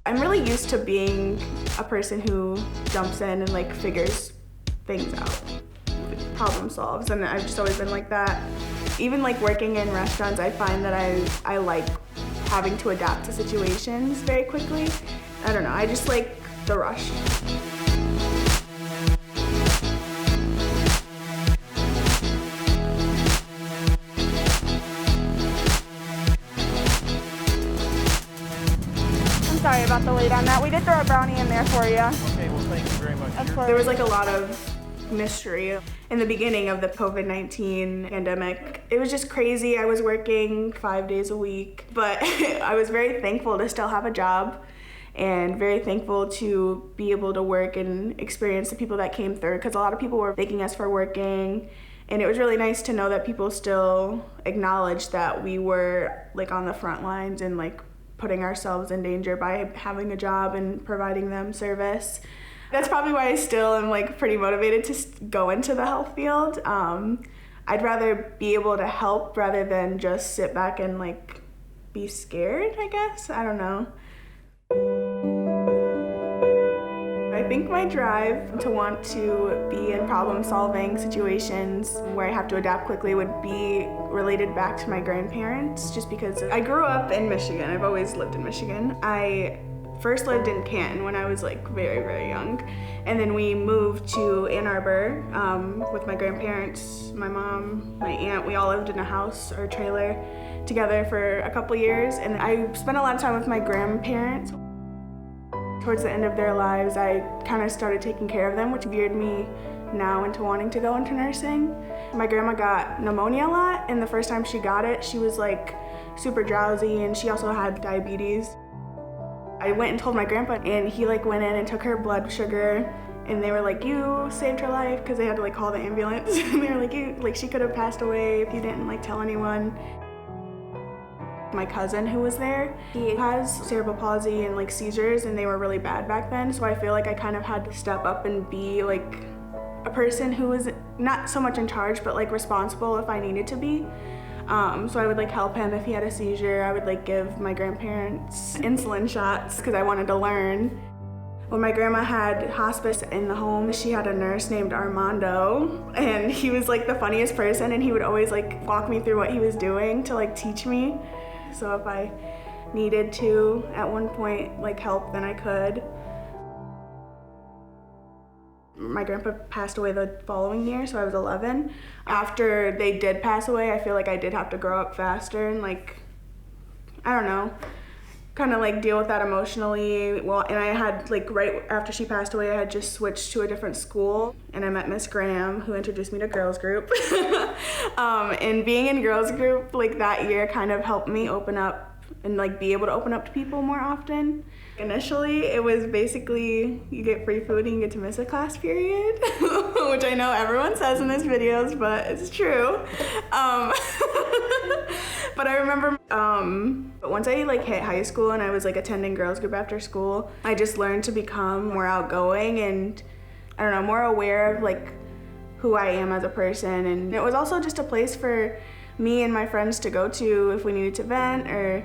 I'm really used to being a person who jumps in and like figures things out, problem solves, and I've just always been like that. Even like working in restaurants, I find that I like having to adapt to situations very quickly. I don't know, I just like the rush. Sorry about the wait on that. We did throw a brownie in there for you. Okay, well thank you very much. There was like a lot of mystery in the beginning of the COVID-19 pandemic. It was just crazy. I was working 5 days a week, but I was very thankful to still have a job and very thankful to be able to work and experience the people that came through, because a lot of people were thanking us for working. And it was really nice to know that people still acknowledged that we were like on the front lines and like putting ourselves in danger by having a job and providing them service. That's probably why I still am like pretty motivated to go into the health field. I'd rather be able to help rather than just sit back and like be scared, I guess. I don't know. I think my drive to want to be in problem-solving situations where I have to adapt quickly would be related back to my grandparents, just because I grew up in Michigan. I've always lived in Michigan. I first lived in Canton when I was like very, very young, and then we moved to Ann Arbor with my grandparents, my mom, my aunt. We all lived in a house or trailer together for a couple years, and I spent a lot of time with my grandparents. Towards the end of their lives, I kind of started taking care of them, which veered me now into wanting to go into nursing. My grandma got pneumonia a lot, and the first time she got it, she was like super drowsy, and she also had diabetes. I went and told my grandpa, and he like went in and took her blood sugar, and they were like, "You saved her life," because they had to like call the ambulance. And they were like, "You like she could have passed away if you didn't like tell anyone." My cousin who was there, he has cerebral palsy and like seizures, and they were really bad back then, so I feel like I kind of had to step up and be like a person who was not so much in charge but like responsible if I needed to be. So I would like help him if he had a seizure. I would like give my grandparents insulin shots because I wanted to learn. When my grandma had hospice in the home, she had a nurse named Armando, and he was like the funniest person, and he would always like walk me through what he was doing to like teach me. So if I needed to at one point like help, then I could. My grandpa passed away the following year, so I was 11. After they did pass away, I feel like I did have to grow up faster and like, I don't know, kind of like deal with that emotionally. Well, and I had like right after she passed away, I had just switched to a different school, and I met Miss Graham, who introduced me to girls group. And being in girls group like that year kind of helped me open up and like be able to open up to people more often. Initially, it was basically you get free food and you get to miss a class period, which I know everyone says in these videos, but it's true. But I remember once I like hit high school and I was like attending girls group after school, I just learned to become more outgoing and I don't know, more aware of like who I am as a person. And it was also just a place for me and my friends to go to if we needed to vent or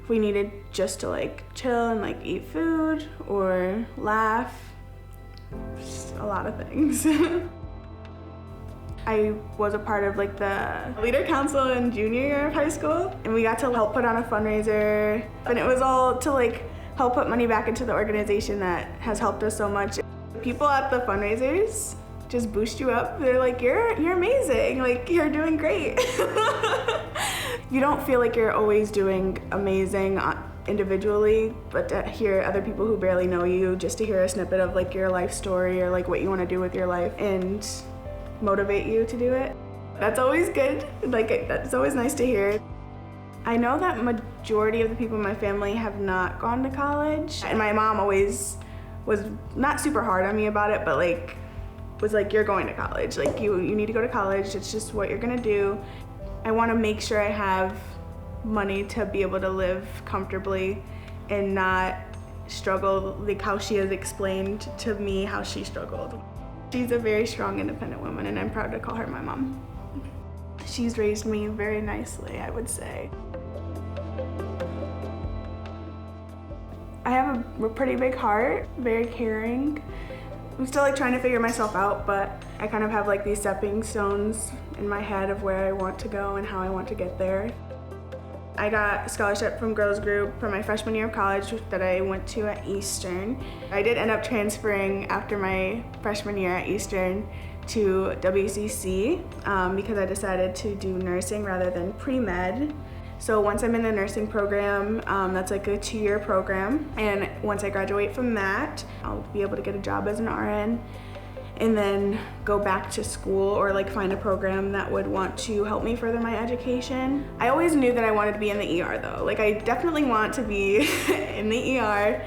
if we needed just to like chill and like eat food or laugh. Just a lot of things. I was a part of like the leader council in junior year of high school, and we got to help put on a fundraiser, and it was all to like help put money back into the organization that has helped us so much. People at the fundraisers just boost you up. They're like, you're amazing, like you're doing great. You don't feel like you're always doing amazing individually, but to hear other people who barely know you, just to hear a snippet of like your life story or like what you want to do with your life and motivate you to do it. That's always good. Like that's always nice to hear. I know that majority of the people in my family have not gone to college, and my mom always was not super hard on me about it, but like was like, you're going to college. Like you need to go to college. It's just what you're gonna do. I want to make sure I have money to be able to live comfortably and not struggle like how she has explained to me how she struggled. She's a very strong, independent woman, and I'm proud to call her my mom. She's raised me very nicely, I would say. I have a pretty big heart, very caring. I'm still like trying to figure myself out, but I kind of have like these stepping stones in my head of where I want to go and how I want to get there. I got a scholarship from girls group for my freshman year of college that I went to at Eastern. I did end up transferring after my freshman year at Eastern to WCC because I decided to do nursing rather than pre-med. So once I'm in the nursing program, that's like a 2-year program, and once I graduate from that, I'll be able to get a job as an RN and then go back to school or like find a program that would want to help me further my education. I always knew that I wanted to be in the ER though. Like I definitely want to be in the ER.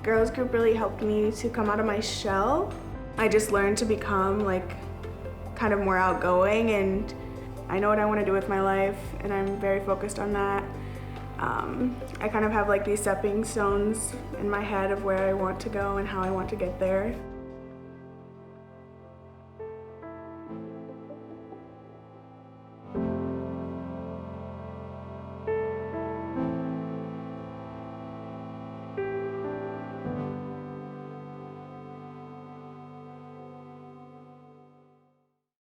Girls group really helped me to come out of my shell. I just learned to become like kind of more outgoing, and I know what I want to do with my life, and I'm very focused on that. I kind of have like these stepping stones in my head of where I want to go and how I want to get there.